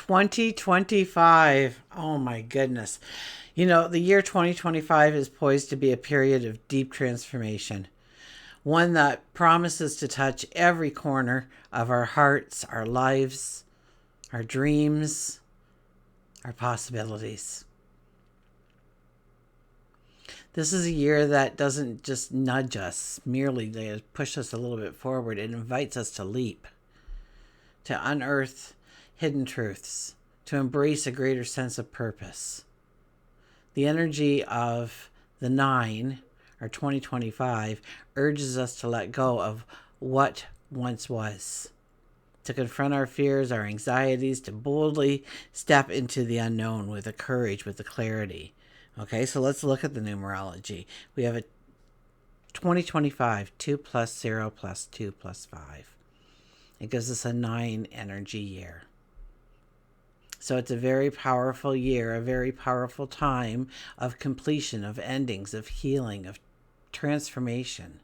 2025. Oh my goodness. You know, the year 2025 is poised to be a period of deep transformation, one that promises to touch every corner of our hearts, our lives, our dreams, our possibilities. This is a year that doesn't just nudge us, merely to push us a little bit forward. It invites us to leap, to unearth hidden truths, to embrace a greater sense of purpose. The energy of the 9, or 2025, urges us to let go of what once was, to confront our fears, our anxieties, to boldly step into the unknown with a courage, with a clarity. Okay, so let's look at the numerology. We have a 2025, 2 plus 0 plus 2 plus 5. It gives us a 9 energy year. So it's a very powerful year, a very powerful time of completion, of endings, of healing, of transformation.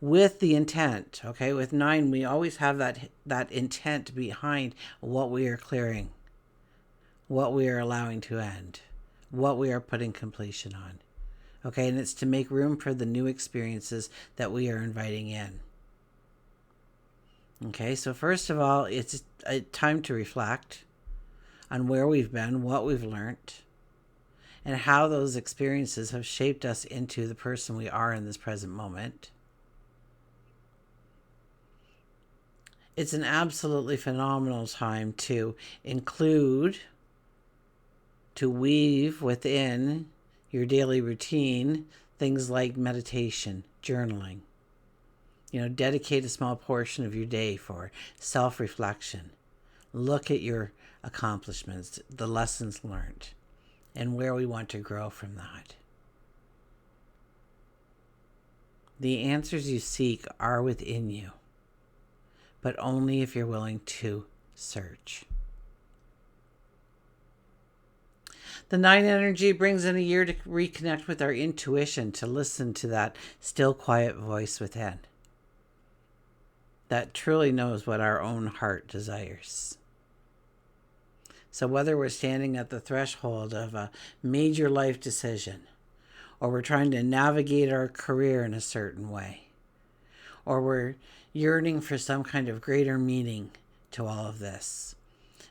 With the intent, okay, with 9, we always have that intent behind what we are clearing, what we are allowing to end, what we are putting completion on. Okay, and it's to make room for the new experiences that we are inviting in. Okay, so first of all, it's a time to reflect on where we've been, what we've learned, and how those experiences have shaped us into the person we are in this present moment. It's an absolutely phenomenal time to include, to weave within your daily routine things like meditation, journaling. You know, dedicate a small portion of your day for self-reflection. Look at your accomplishments, the lessons learned, and where we want to grow from that. The answers you seek are within you, but only if you're willing to search. The 9 energy brings in a year to reconnect with our intuition, to listen to that still quiet voice within that truly knows what our own heart desires. So whether we're standing at the threshold of a major life decision, or we're trying to navigate our career in a certain way, or we're yearning for some kind of greater meaning to all of this,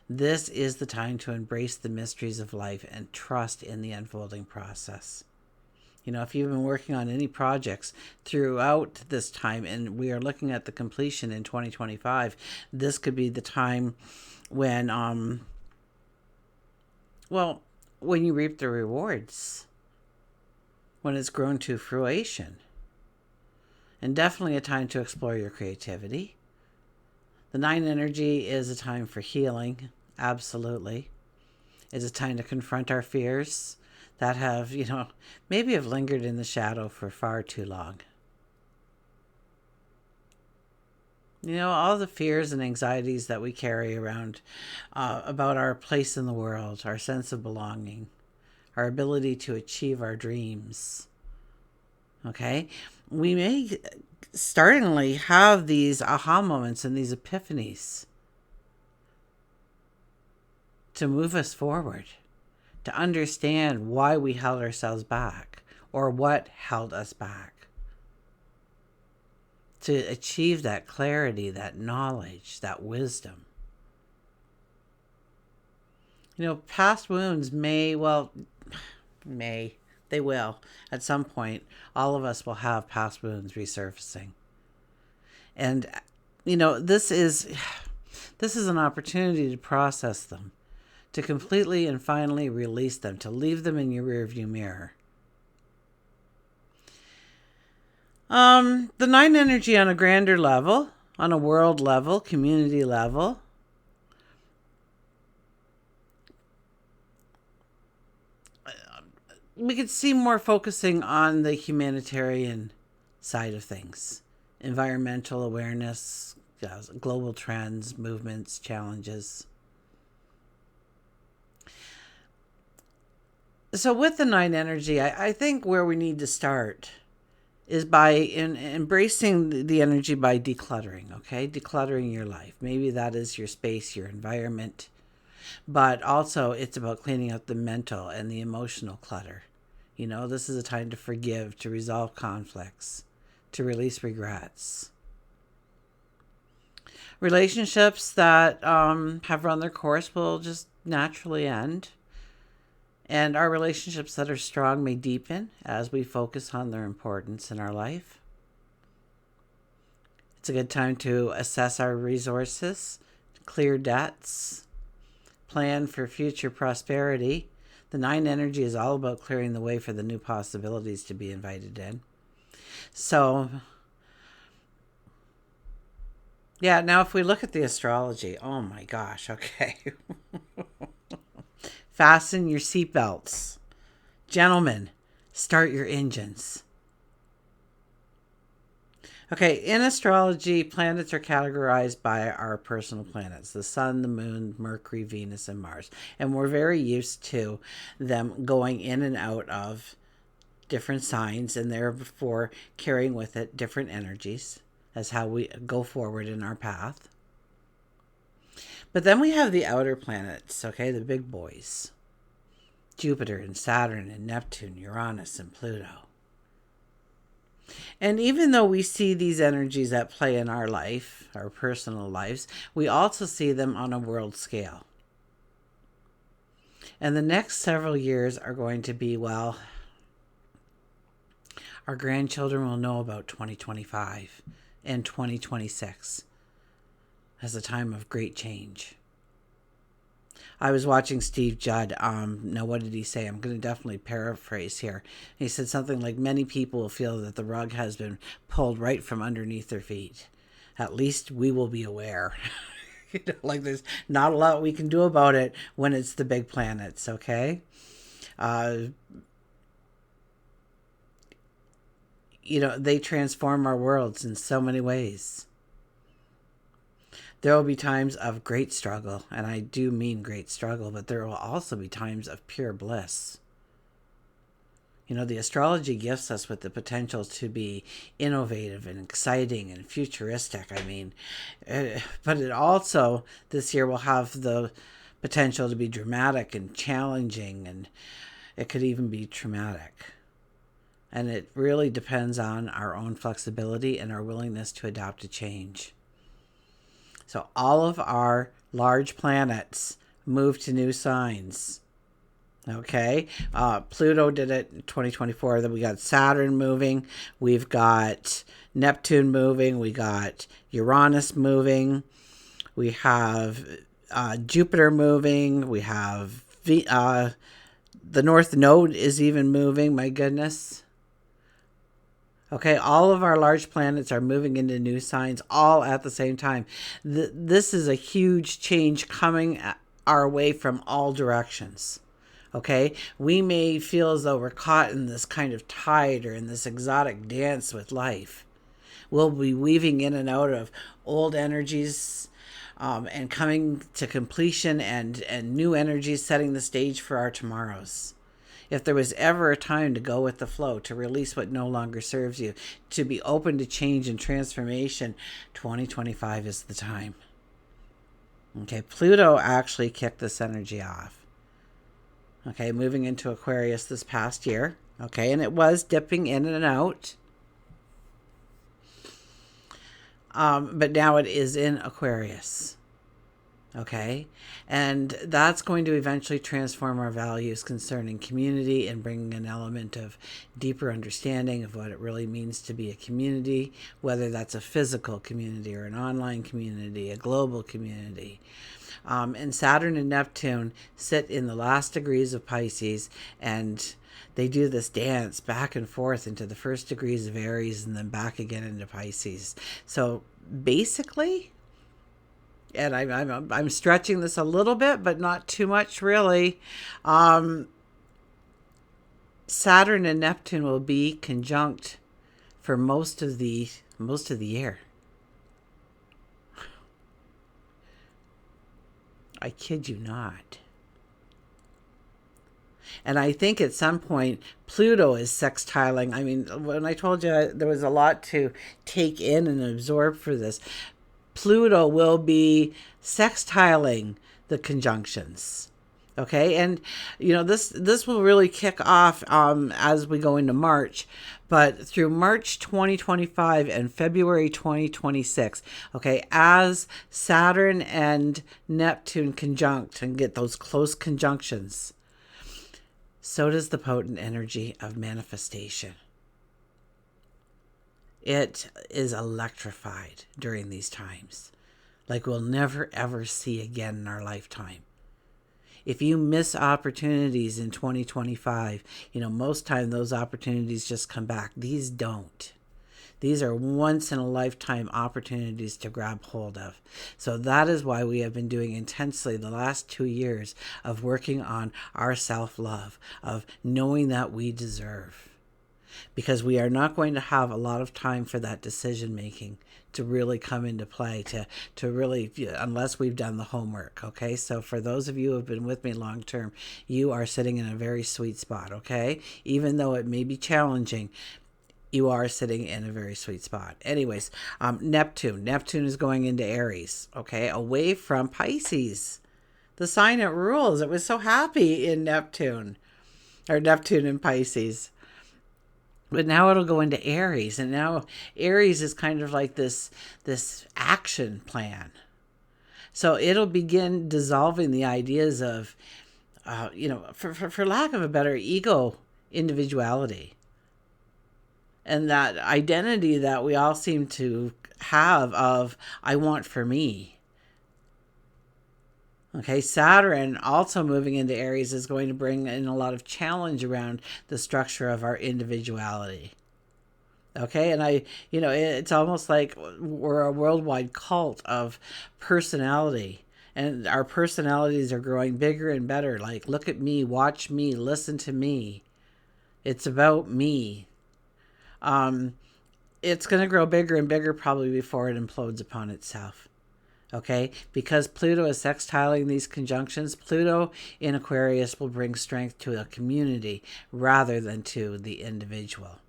this is the time to embrace the mysteries of life and trust in the unfolding process. You know, if you've been working on any projects throughout this time and we are looking at the completion in 2025, this could be the time when, when you reap the rewards, when it's grown to fruition. And definitely a time to explore your creativity. The 9 energy is a time for healing, absolutely. It's a time to confront our fears that have, maybe have lingered in the shadow for far too long. All the fears and anxieties that we carry around about our place in the world, our sense of belonging, our ability to achieve our dreams. Okay? We may startlingly have these aha moments and these epiphanies to move us forward, to understand why we held ourselves back or what held us back, to achieve that clarity, that knowledge, that wisdom. Past wounds they will. At some point, all of us will have past wounds resurfacing. And, this is an opportunity to process them, to completely and finally release them, to leave them in your rearview mirror. The 9 energy on a grander level, on a world level, community level, we could see more focusing on the humanitarian side of things. Environmental awareness, global trends, movements, challenges. So with the 9 energy, I think where we need to start is by embracing the energy by decluttering, okay? Decluttering your life. Maybe that is your space, your environment. But also, it's about cleaning up the mental and the emotional clutter. This is a time to forgive, to resolve conflicts, to release regrets. Relationships that have run their course will just naturally end. And our relationships that are strong may deepen as we focus on their importance in our life. It's a good time to assess our resources, clear debts, plan for future prosperity. The 9 energy is all about clearing the way for the new possibilities to be invited in. So, yeah, now if we look at the astrology, oh my gosh, okay. Fasten your seatbelts. Gentlemen, start your engines. Okay, in astrology, planets are categorized by our personal planets, the Sun, the Moon, Mercury, Venus, and Mars. And we're very used to them going in and out of different signs and therefore carrying with it different energies as how we go forward in our path. But then we have the outer planets, okay, the big boys. Jupiter and Saturn and Neptune, Uranus and Pluto. And even though we see these energies at play in our life, our personal lives, we also see them on a world scale. And the next several years are going to be, well, our grandchildren will know about 2025 and 2026 as a time of great change. I was watching Steve Judd. Now, what did he say? I'm going to definitely paraphrase here. He said something like, many people will feel that the rug has been pulled right from underneath their feet. At least we will be aware. Like there's not a lot we can do about it when it's the big planets, okay? They transform our worlds in so many ways. There will be times of great struggle, and I do mean great struggle, but there will also be times of pure bliss. The astrology gifts us with the potential to be innovative and exciting and futuristic. But it also, this year, will have the potential to be dramatic and challenging, and it could even be traumatic. And it really depends on our own flexibility and our willingness to adapt to change. So all of our large planets move to new signs. Okay. Pluto did it in 2024. Then we got Saturn moving. We've got Neptune moving. We got Uranus moving. We have Jupiter moving. We have the North Node is even moving. My goodness. Okay, all of our large planets are moving into new signs all at the same time. This is a huge change coming our way from all directions. Okay, we may feel as though we're caught in this kind of tide or in this exotic dance with life. We'll be weaving in and out of old energies and coming to completion and new energies setting the stage for our tomorrows. If there was ever a time to go with the flow, to release what no longer serves you, to be open to change and transformation, 2025 is the time. Okay, Pluto actually kicked this energy off. Okay, moving into Aquarius this past year. Okay, and it was dipping in and out. But now it is in Aquarius. Okay, and that's going to eventually transform our values concerning community and bring an element of deeper understanding of what it really means to be a community, whether that's a physical community or an online community, a global community. And Saturn and Neptune sit in the last degrees of Pisces, and they do this dance back and forth into the first degrees of Aries and then back again into Pisces. So basically, and I'm stretching this a little bit, but not too much really. Saturn and Neptune will be conjunct for most of the year. I kid you not. And I think at some point Pluto is sextiling. I mean, when I told you there was a lot to take in and absorb for this, Pluto will be sextiling the conjunctions. Okay, and this will really kick off as we go into March, but through March 2025 and February 2026. Okay, as Saturn and Neptune conjunct and get those close conjunctions, so does the potent energy of manifestation. It is electrified during these times, like we'll never ever see again in our lifetime. If you miss opportunities in 2025, most time those opportunities just come back. These don't. These are once in a lifetime opportunities to grab hold of. So that is why we have been doing intensely the last 2 years of working on our self-love, of knowing that we deserve. Because we are not going to have a lot of time for that decision making to really come into play, to really, unless we've done the homework. Okay, so for those of you who have been with me long term, you are sitting in a very sweet spot. Okay, even though it may be challenging, you are sitting in a very sweet spot. Anyways, Neptune is going into Aries. Okay, away from Pisces, the sign it rules. It was so happy in Neptune in Pisces. But now it'll go into Aries, and now Aries is kind of like this action plan. So it'll begin dissolving the ideas of, for lack of a better, ego individuality. And that identity that we all seem to have of, I want for me. Okay, Saturn also moving into Aries is going to bring in a lot of challenge around the structure of our individuality. Okay, and it's almost like we're a worldwide cult of personality, and our personalities are growing bigger and better. Like, look at me, watch me, listen to me. It's about me. It's going to grow bigger and bigger probably before it implodes upon itself. Okay, because Pluto is sextiling these conjunctions, Pluto in Aquarius will bring strength to a community rather than to the individual.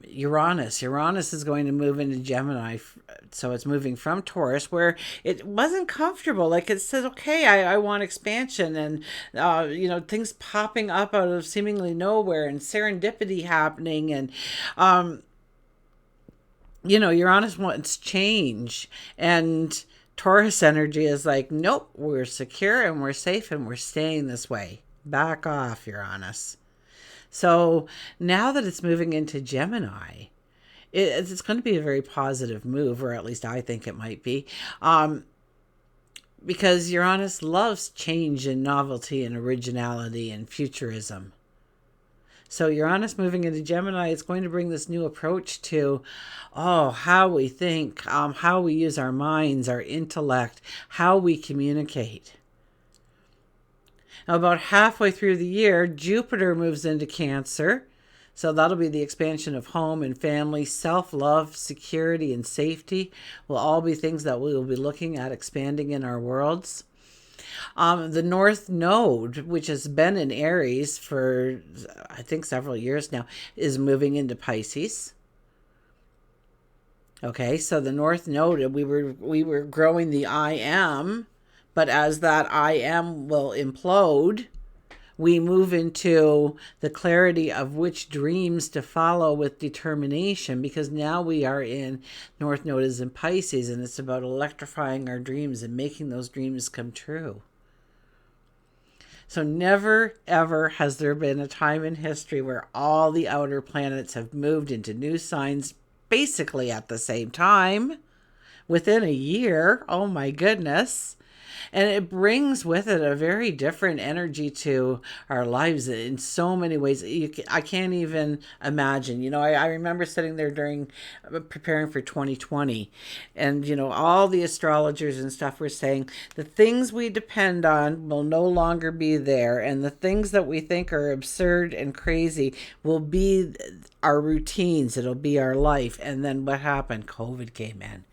Uranus is going to move into Gemini, so it's moving from Taurus, where it wasn't comfortable. Like, it says, okay, I want expansion, and things popping up out of seemingly nowhere, and serendipity happening, and Uranus wants change, and Taurus energy is like, nope, we're secure and we're safe and we're staying this way. Back off, Uranus. So now that it's moving into Gemini, it's going to be a very positive move, or at least I think it might be, because Uranus loves change and novelty and originality and futurism. So Uranus moving into Gemini, it's going to bring this new approach to, how we think, how we use our minds, our intellect, how we communicate. Now, about halfway through the year, Jupiter moves into Cancer. So that'll be the expansion of home and family, self-love, security, and safety will all be things that we will be looking at expanding in our worlds. The North Node, which has been in Aries for, I think, several years now, is moving into Pisces. Okay, so the North Node, we were growing the I am, but as that I am will implode, we move into the clarity of which dreams to follow with determination, because now we are in North Node is in Pisces, and it's about electrifying our dreams and making those dreams come true. So never, ever has there been a time in history where all the outer planets have moved into new signs basically at the same time, within a year. Oh my goodness. And it brings with it a very different energy to our lives in so many ways. I can't even imagine. I remember sitting there during preparing for 2020, and all the astrologers and stuff were saying the things we depend on will no longer be there, and the things that we think are absurd and crazy will be our routines. It'll be our life. And then what happened? COVID came in.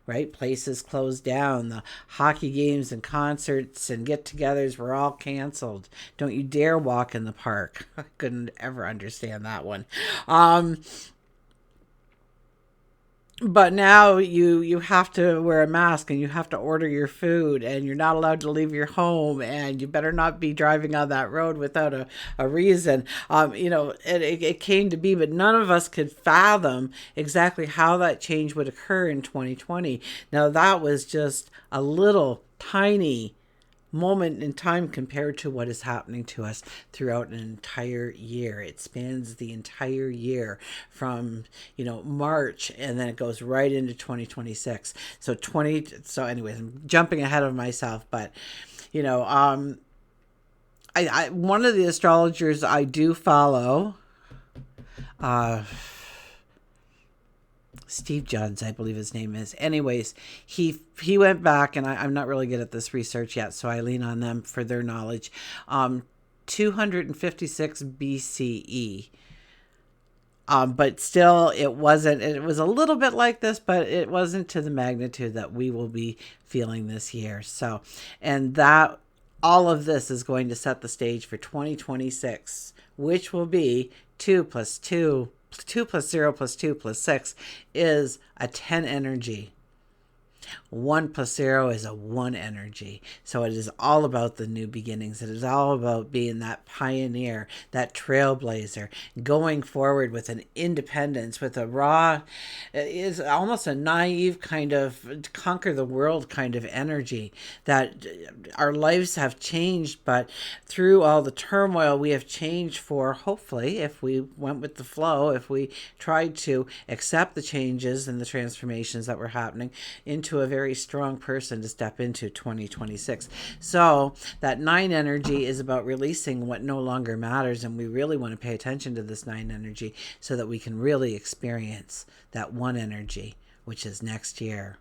Right? Places closed down. The hockey games and concerts and get-togethers were all canceled. Don't you dare walk in the park. I couldn't ever understand that one. But now you have to wear a mask, and you have to order your food, and you're not allowed to leave your home, and you better not be driving on that road without a reason. It came to be, but none of us could fathom exactly how that change would occur in 2020. Now, that was just a little tiny moment in time compared to what is happening to us throughout an entire year. It spans the entire year from, March, and then it goes right into 2026. So anyways, I'm jumping ahead of myself, but you know, I one of the astrologers I do follow, uh Steve Jobs, I believe his name is. Anyways, he went back, and I'm not really good at this research yet, so I lean on them for their knowledge. 256 BCE. But still, it wasn't. It was a little bit like this, but it wasn't to the magnitude that we will be feeling this year. So, and that all of this is going to set the stage for 2026, which will be 2 plus 2 2 plus 0 plus 2 plus 6 is a 10 energy. 1 plus 0 is a 1 energy. So it is all about the new beginnings. It is all about being that pioneer, that trailblazer, going forward with an independence, with a raw, it is almost a naive kind of conquer the world kind of energy, that our lives have changed, but through all the turmoil, we have changed for, hopefully, if we went with the flow, if we tried to accept the changes and the transformations that were happening, into a very strong person to step into 2026. So that 9 energy is about releasing what no longer matters, and we really want to pay attention to this 9 energy so that we can really experience that 1 energy, which is next year.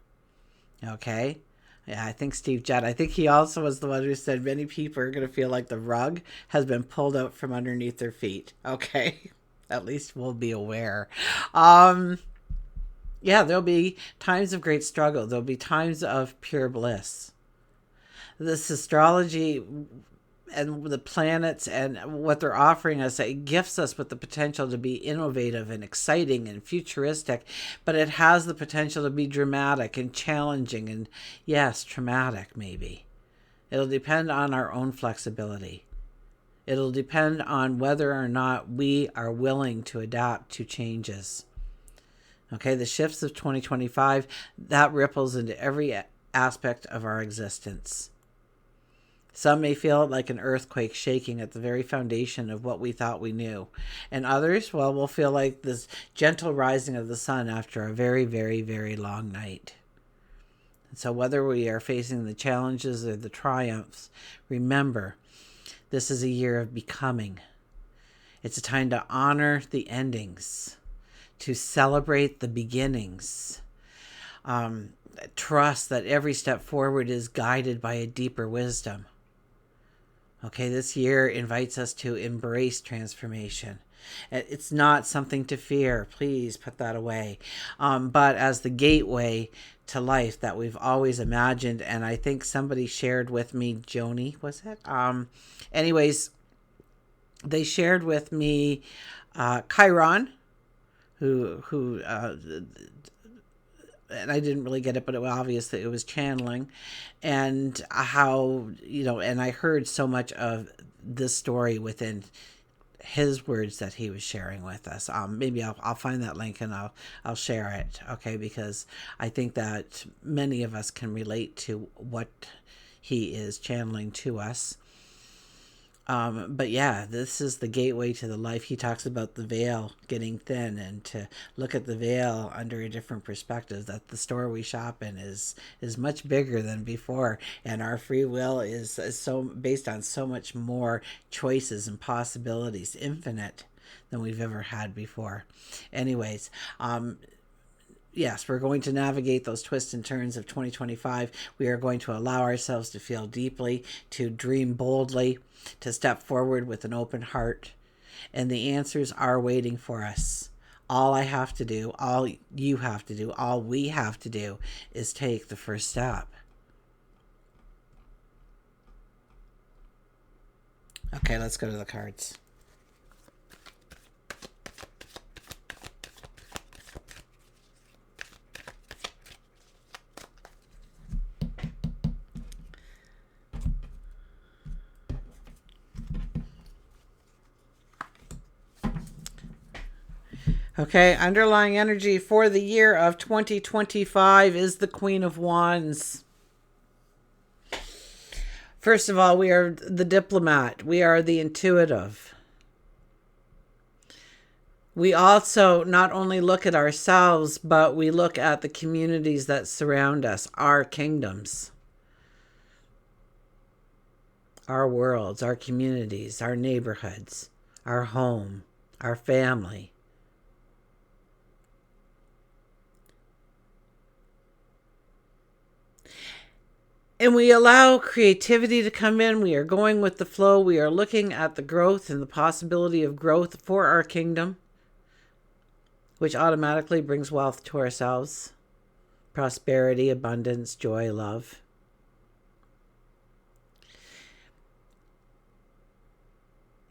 Okay? Yeah, I think Steve Jett, I think he also was the one who said many people are going to feel like the rug has been pulled out from underneath their feet. Okay? At least we'll be aware. Yeah, there'll be times of great struggle. There'll be times of pure bliss. This astrology and the planets and what they're offering us, it gifts us with the potential to be innovative and exciting and futuristic, but it has the potential to be dramatic and challenging and, yes, traumatic maybe. It'll depend on our own flexibility. It'll depend on whether or not we are willing to adapt to changes. Okay, the shifts of 2025, that ripples into every aspect of our existence. Some may feel like an earthquake shaking at the very foundation of what we thought we knew. And others, well, will feel like this gentle rising of the sun after a very, very, very long night. And so whether we are facing the challenges or the triumphs, remember, this is a year of becoming. It's a time to honor the endings, to celebrate the beginnings. Trust that every step forward is guided by a deeper wisdom. Okay, this year invites us to embrace transformation. It's not something to fear. Please put that away. But as the gateway to life that we've always imagined, and I think somebody shared with me, Joni, was it? Anyways, they shared with me Chiron, who and I didn't really get it, but it was obvious that it was channeling, and how, and I heard so much of this story within his words that he was sharing with us. Maybe I'll find that link and I'll share it. Okay, because I think that many of us can relate to what he is channeling to us. But yeah, this is the gateway to the life. He talks about the veil getting thin, and to look at the veil under a different perspective, that the store we shop in is much bigger than before, and our free will is so based on so much more choices and possibilities, infinite, than we've ever had before. Anyways, yes, we're going to navigate those twists and turns of 2025. We are going to allow ourselves to feel deeply, to dream boldly, to step forward with an open heart. And the answers are waiting for us. All I have to do, all you have to do, all we have to do is take the first step. Okay, let's go to the cards. Okay, underlying energy for the year of 2025 is the Queen of Wands. First of all, we are the diplomat. We are the intuitive. We also not only look at ourselves, but we look at the communities that surround us, our kingdoms, our worlds, our communities, our neighborhoods, our home, our family. And we allow creativity to come in. We are going with the flow. We are looking at the growth and the possibility of growth for our kingdom, which automatically brings wealth to ourselves, prosperity, abundance, joy, love.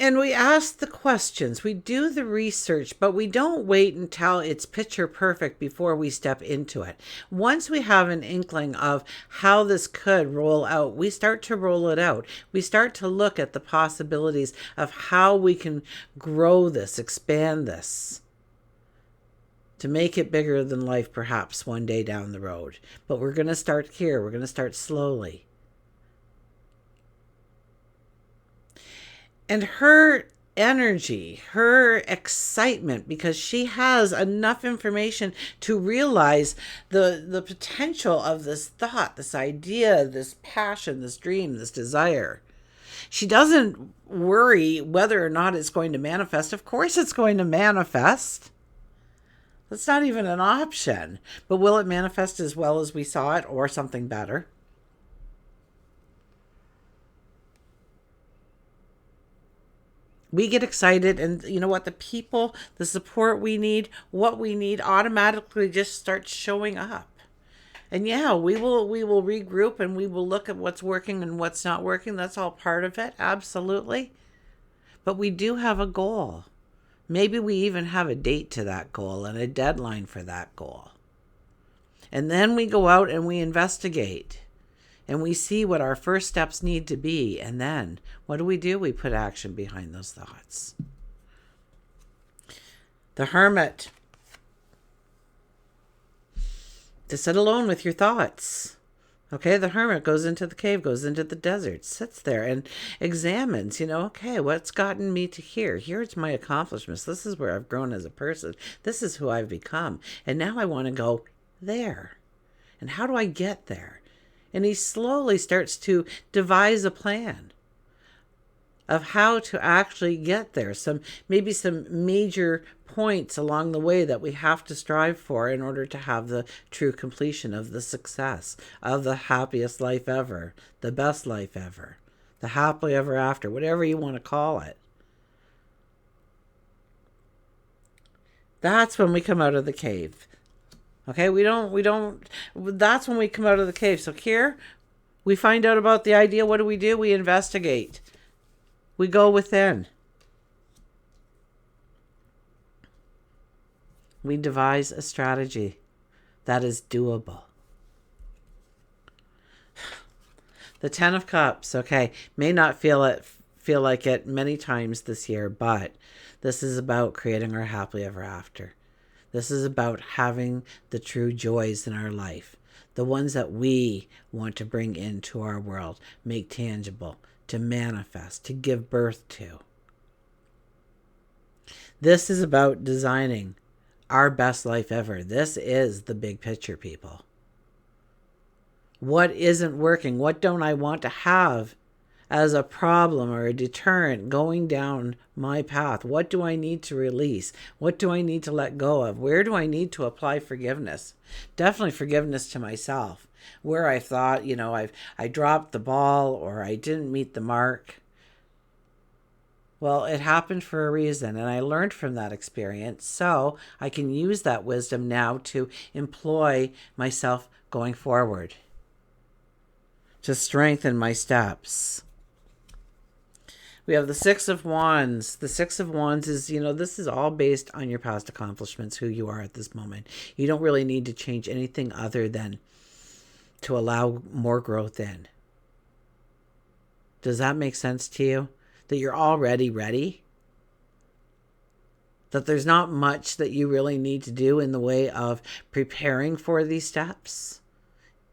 And we ask the questions, we do the research, but we don't wait until it's picture perfect before we step into it. Once we have an inkling of how this could roll out, we start to roll it out. We start to look at the possibilities of how we can grow this, expand this, to make it bigger than life perhaps one day down the road. But we're going to start here. We're going to start slowly. And her energy, her excitement, because she has enough information to realize the potential of this thought, this idea, this passion, this dream, this desire. She doesn't worry whether or not it's going to manifest. Of course it's going to manifest. That's not even an option. But will it manifest as well as we saw it, or something better? We get excited, and you know what? The people, the support we need, what we need automatically just starts showing up. And yeah, we will regroup, and we will look at what's working and what's not working. That's all part of it, absolutely. But we do have a goal. Maybe we even have a date to that goal and a deadline for that goal. And then we go out and we investigate. And we see what our first steps need to be. And then what do? We put action behind those thoughts. The Hermit. To sit alone with your thoughts. Okay, the Hermit goes into the cave, goes into the desert, sits there and examines, okay, what's gotten me to here? Here's my accomplishments. This is where I've grown as a person. This is who I've become. And now I want to go there. And how do I get there? And he slowly starts to devise a plan of how to actually get there. Maybe some major points along the way that we have to strive for in order to have the true completion of the success of the happiest life ever, the best life ever, the happily ever after, whatever you want to call it. That's when we come out of the cave. Okay, that's when we come out of the cave. So here, we find out about the idea. What do? We investigate. We go within. We devise a strategy that is doable. The Ten of Cups, okay, may not feel like it many times this year, but this is about creating our happily ever after. This is about having the true joys in our life, the ones that we want to bring into our world, make tangible, to manifest, to give birth to. This is about designing our best life ever. This is the big picture, people. What isn't working? What don't I want to have as a problem or a deterrent going down my path? What do I need to release? What do I need to let go of? Where do I need to apply forgiveness? Definitely forgiveness to myself. Where I thought, I dropped the ball or I didn't meet the mark. Well, it happened for a reason, and I learned from that experience, so I can use that wisdom now to employ myself going forward, to strengthen my steps. We have the Six of Wands. The Six of Wands is, this is all based on your past accomplishments, who you are at this moment. You don't really need to change anything other than to allow more growth in. Does that make sense to you? That you're already ready? that there's not much that you really need to do in the way of preparing for these steps.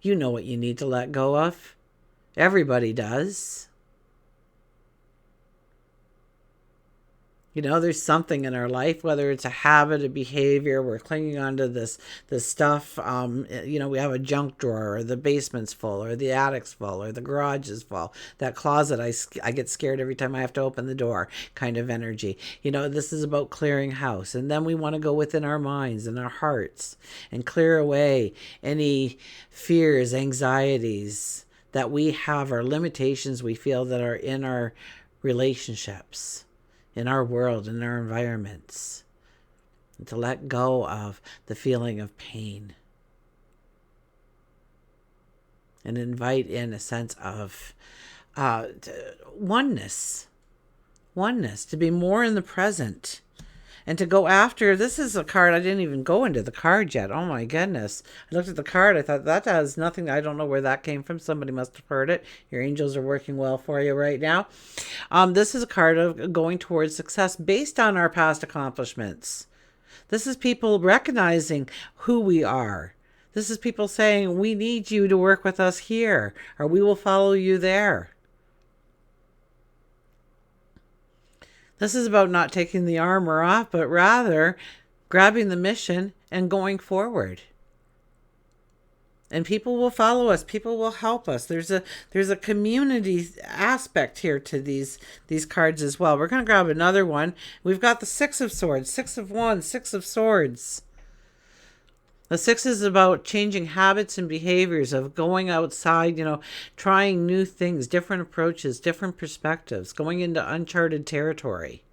You know what you need to let go of. Everybody does. You know, there's something in our life, whether it's a habit, a behavior, we're clinging onto this stuff. You know, we have a junk drawer, or the basement's full, or the attic's full, or the garage is full. That closet, I get scared every time I have to open the door kind of energy. You know, this is about clearing house. And then we want to go within our minds and our hearts and clear away any fears, anxieties that we have, or limitations we feel that are in our relationships, in our world, in our environments, and to let go of the feeling of pain and invite in a sense of oneness, to be more in the present, and to go after. This is a card, I didn't even go into the card yet. Oh my goodness. I looked at the card, I thought that has nothing, I don't know where that came from. Somebody must have heard it. Your angels are working well for you right now. This is a card of going towards success based on our past accomplishments. This is people recognizing who we are. This is people saying, we need you to work with us here, or we will follow you there. This is about not taking the armor off, but rather grabbing the mission and going forward. And people will follow us. People will help us. There's a community aspect here to these cards as well. We're going to grab another one. We've got the Six of Swords, Six of Wands, Six of Swords. The six is about changing habits and behaviors, of going outside, you know, trying new things, different approaches, different perspectives, going into uncharted territory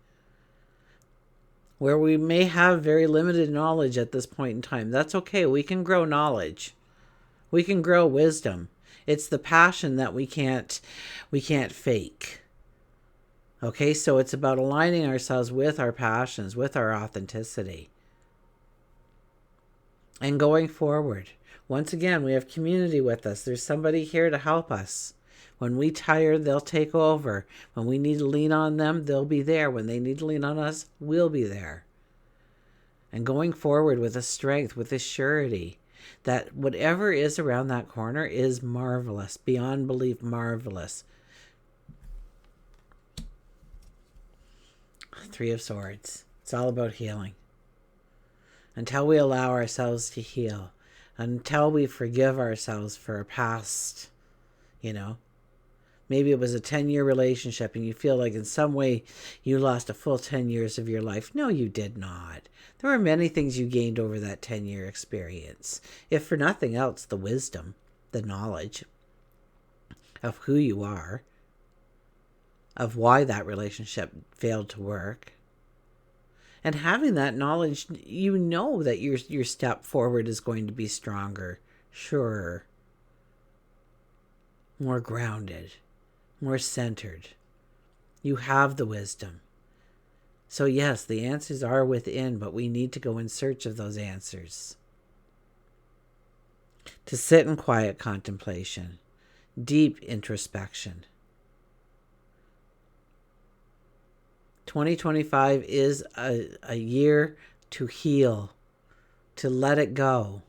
where we may have very limited knowledge at this point in time. That's okay. We can grow knowledge. We can grow wisdom. It's the passion that we can't fake. Okay, so it's about aligning ourselves with our passions, with our authenticity, and going forward. Once again, we have community with us. There's somebody here to help us. When we tire, they'll take over. When we need to lean on them, they'll be there. When they need to lean on us, we'll be there. And going forward with a strength, with a surety that whatever is around that corner is marvelous, beyond belief marvelous. Three of Swords. It's all about healing. Until we allow ourselves to heal, until we forgive ourselves for a past, you know, maybe it was a 10-year relationship and you feel like in some way you lost a full 10 years of your life. No, you did not. There were many things you gained over that 10-year experience. If for nothing else, the wisdom, the knowledge of who you are, of why that relationship failed to work. And having that knowledge, you know that your step forward is going to be stronger, surer, more grounded, more centered. You have the wisdom. So yes, the answers are within, but we need to go in search of those answers. To sit in quiet contemplation, deep introspection. 2025 is a year to heal, to let it go.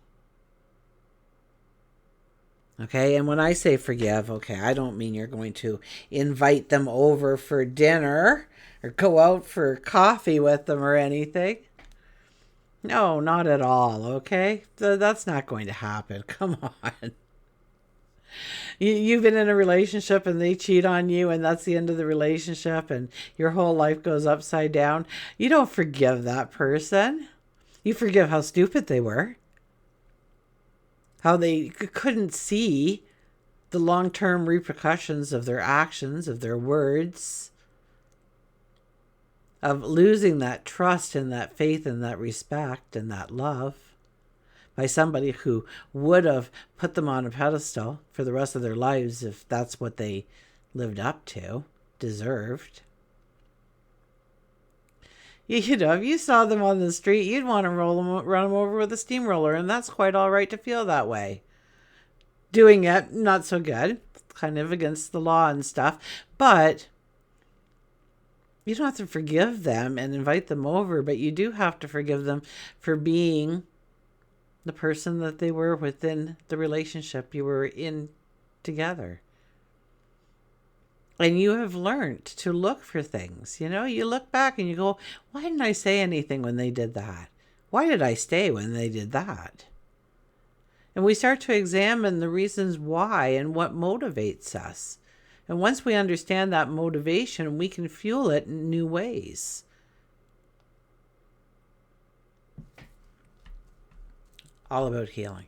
Okay, and when I say forgive, okay, I don't mean you're going to invite them over for dinner or go out for coffee with them or anything. No, not at all, okay? That's not going to happen. Come on. You've been in a relationship and they cheat on you and that's the end of the relationship and your whole life goes upside down. You don't forgive that person. You forgive how stupid they were. How they couldn't see the long-term repercussions of their actions, of their words, of losing that trust and that faith and that respect and that love by somebody who would have put them on a pedestal for the rest of their lives if that's what they lived up to, deserved. You know, if you saw them on the street, you'd want to run them over with a steamroller, and that's quite all right to feel that way. Doing it, not so good, kind of against the law and stuff, but you don't have to forgive them and invite them over, but you do have to forgive them for being the person that they were within the relationship you were in together. And you have learned to look for things. You look back and you go, why didn't I say anything when they did that? Why did I stay when they did that? And we start to examine the reasons why and what motivates us. And once we understand that motivation, we can fuel it in new ways. All about healing.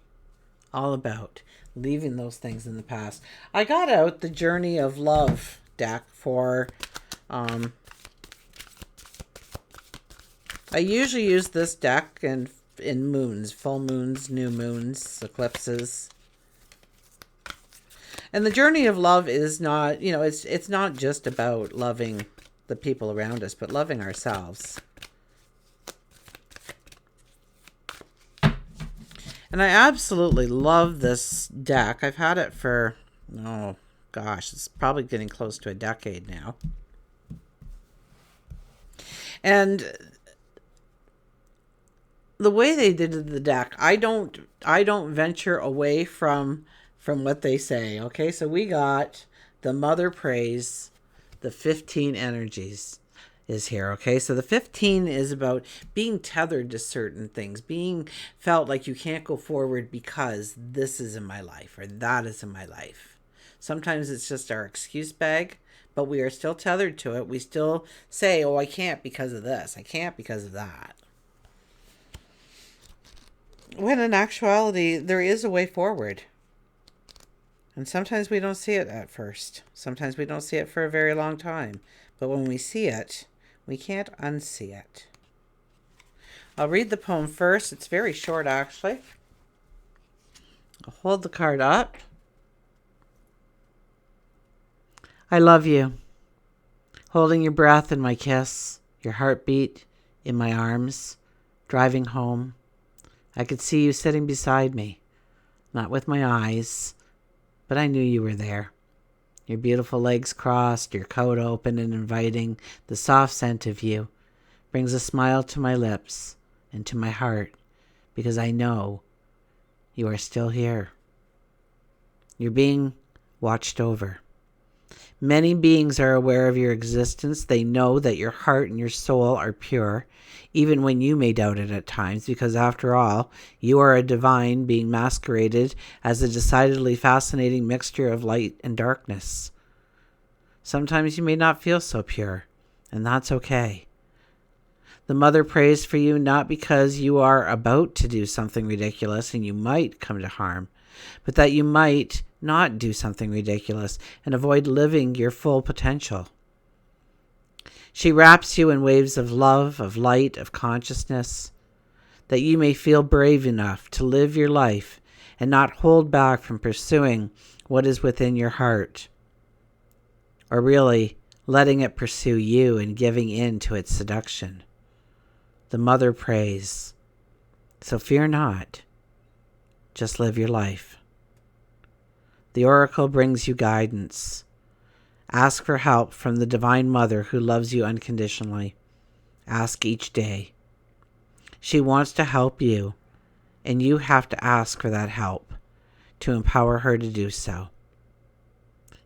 All about leaving those things in the past. I got out the Journey of Love deck for... I usually use this deck in moons, full moons, new moons, eclipses. And the Journey of Love is not, it's not just about loving the people around us, but loving ourselves. And I absolutely love this deck. I've had it for, it's probably getting close to a decade now. And the way they did the deck, I don't venture away from what they say. Okay, so we got the Mother Praise, the 15 energies is here. Okay, so the 15 is about being tethered to certain things, being felt like you can't go forward because this is in my life or that is in my life. Sometimes it's just our excuse bag, but we are still tethered to it. We still say, I can't because of this, I can't because of that. When in actuality, there is a way forward. And sometimes we don't see it at first. Sometimes we don't see it for a very long time. But when we see it, we can't unsee it. I'll read the poem first. It's very short, actually. I'll hold the card up. I love you. Holding your breath in my kiss, your heartbeat in my arms, driving home. I could see you sitting beside me, not with my eyes, but I knew you were there. Your beautiful legs crossed, your coat open and inviting, the soft scent of you brings a smile to my lips and to my heart because I know you are still here. You're being watched over. Many beings are aware of your existence. They know that your heart and your soul are pure, even when you may doubt it at times, because after all, you are a divine being masqueraded as a decidedly fascinating mixture of light and darkness. Sometimes you may not feel so pure, and that's okay. The Mother prays for you not because you are about to do something ridiculous and you might come to harm, but that you might not do something ridiculous and avoid living your full potential. She wraps you in waves of love, of light, of consciousness, that you may feel brave enough to live your life and not hold back from pursuing what is within your heart, or really letting it pursue you and giving in to its seduction. The Mother prays, so fear not, just live your life. The oracle brings you guidance. Ask for help from the Divine Mother who loves you unconditionally. Ask each day. She wants to help you, and you have to ask for that help to empower her to do so.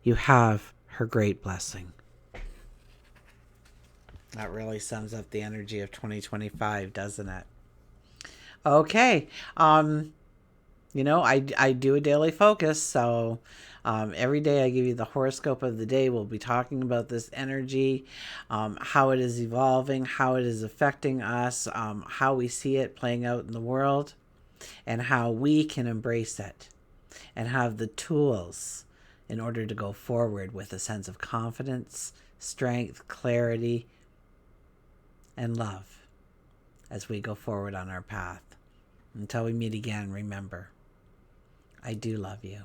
You have her great blessing. That really sums up the energy of 2025, doesn't it? Okay. I do a daily focus, so every day I give you the horoscope of the day. We'll be talking about this energy, how it is evolving, how it is affecting us, how we see it playing out in the world, and how we can embrace it and have the tools in order to go forward with a sense of confidence, strength, clarity, and love as we go forward on our path. Until we meet again, remember, I do love you.